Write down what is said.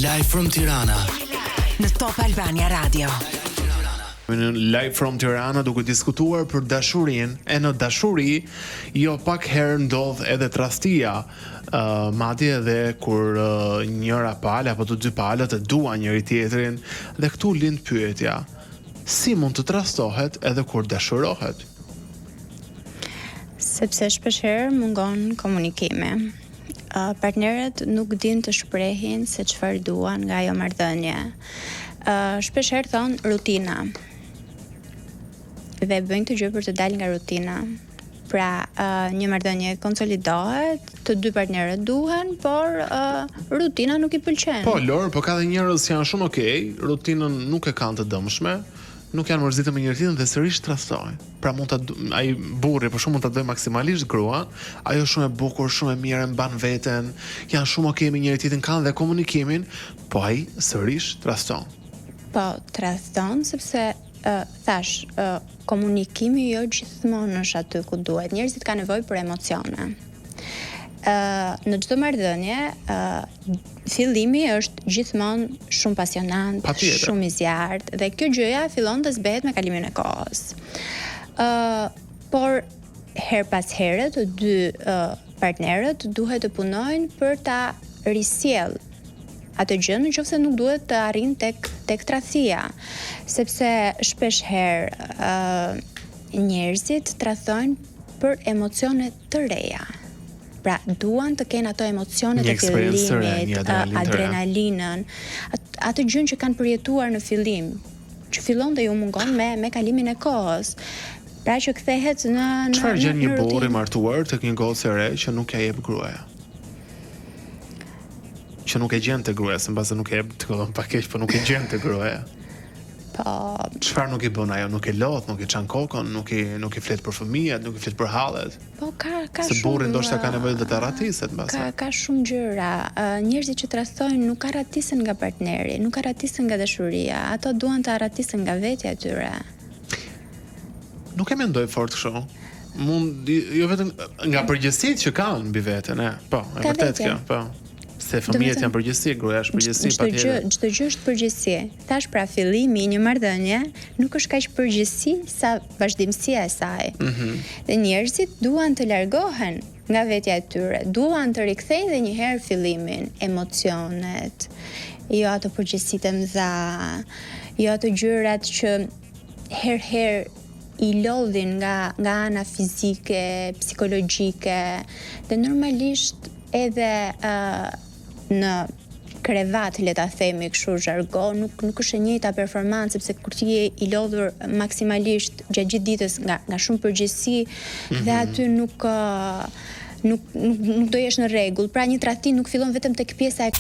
Live from Tirana në Top Albania Radio. Live from Tirana duke diskutuar për dashurinë, e në dashuri jo pak herë ndodh edhe trastia, madje edhe kur njëra palë apo të dy palët e duan njëri tjetrin, dhe këtu lind pyetja: si mund të trastohet edhe kur dashurohet? Sepse shpeshherë mungon komunikimi. Partnerët nuk din të shprehin se çfarë duan nga ajo marrëdhënie. Shpeshherë thon rutina. Dhe bëjnë të gjë për të dalë nga rutina. Pra, një marrëdhënie konsolidohet, të dy partnerët duhen, por rutina nuk i pëlqen. Po, Lor, po ka dhe njerëz që janë shumë okay, rutinën nuk e kanë të dëmshme, nuk janë mërzitur me njëri tjetrin dhe sërish trastojnë. Pra mund ta ai burri për shkak mund ta doj maksimalisht grua, ajo shumë e bukur, shumë e mirë, mban veten, janë shumë okay me njëri tjetrin, kanë dhe komunikimin, po ai sërish traston. Po, traston sepse komunikimi jo gjithmonë është aty ku duhet. Njerëzit kanë nevojë për emocione. Në çdo marrëdhënie, fillimi është gjithmonë shumë pasionant, shumë i zjarrt, dhe kjo gjëja fillon të zbehet me kalimin e kohës. Por her pas here të dy partnerët duhet të punojnë për ta risjell atë gjë, nëse nuk duhet të arrin tek tradhtia, sepse shpesh herë njerëzit tradhojnë për emocione të reja. Pra, duan të kenë ato emocione të fillimit, adrenalinën, atë gjën që kanë përjetuar në fillim, që fillon dhe ju mungon me kalimin e kohës. Pra që kthehet në çfarë gjen një burr i martuar tek një gocë e re që nuk ja jep gruaja? Që nuk e gjen te gruaja, mbase nuk e jep të kollon pa keq, po nuk e gjen te gruaja. Po, çfarë nuk i bën ajo? Nuk e lodh, nuk i çan kokën, nuk i flet për fëmijët, nuk i flet për hallet. Po ka se burri ndoshta ka nevojë të rratiset mbase. Ka shumë gjëra. Njerëzit që trastojnë nuk arratisen nga partneri, nuk arratisen nga dashuria, ato duan të arratisen nga vetja e tyre. Nuk e mendoj fort kështu. Mund jo vetëm nga përgjegjësitë që kanë mbi veten, po, e vërtet kjo, po. Se fëmijët janë përgjegjësi, gruaja është përgjegjësi patjetër. Çdo gjë është përgjegjësi. Thash, pra, fillimi i një marrëdhënie nuk është kaq përgjegjësi sa vazhdimësia e saj. Dhe njerëzit duan të largohen nga vetja e tyre, duan të rikthejnë edhe një herë fillimin, emocionet, jo ato përgjegjësitë e mëdha, jo ato gjërat që herë i lodhin nga ana fizike, psikologjike, dhe normalisht edhe në krevat, le ta themi kështu jargon, nuk është e njëjta performancë, sepse kur ti je i lodhur maksimalisht gjatë gjithë ditës nga shumë përgjegjësi, dhe aty nuk do jesh në rregull. Pra një tradhti nuk fillon vetëm tek pjesa e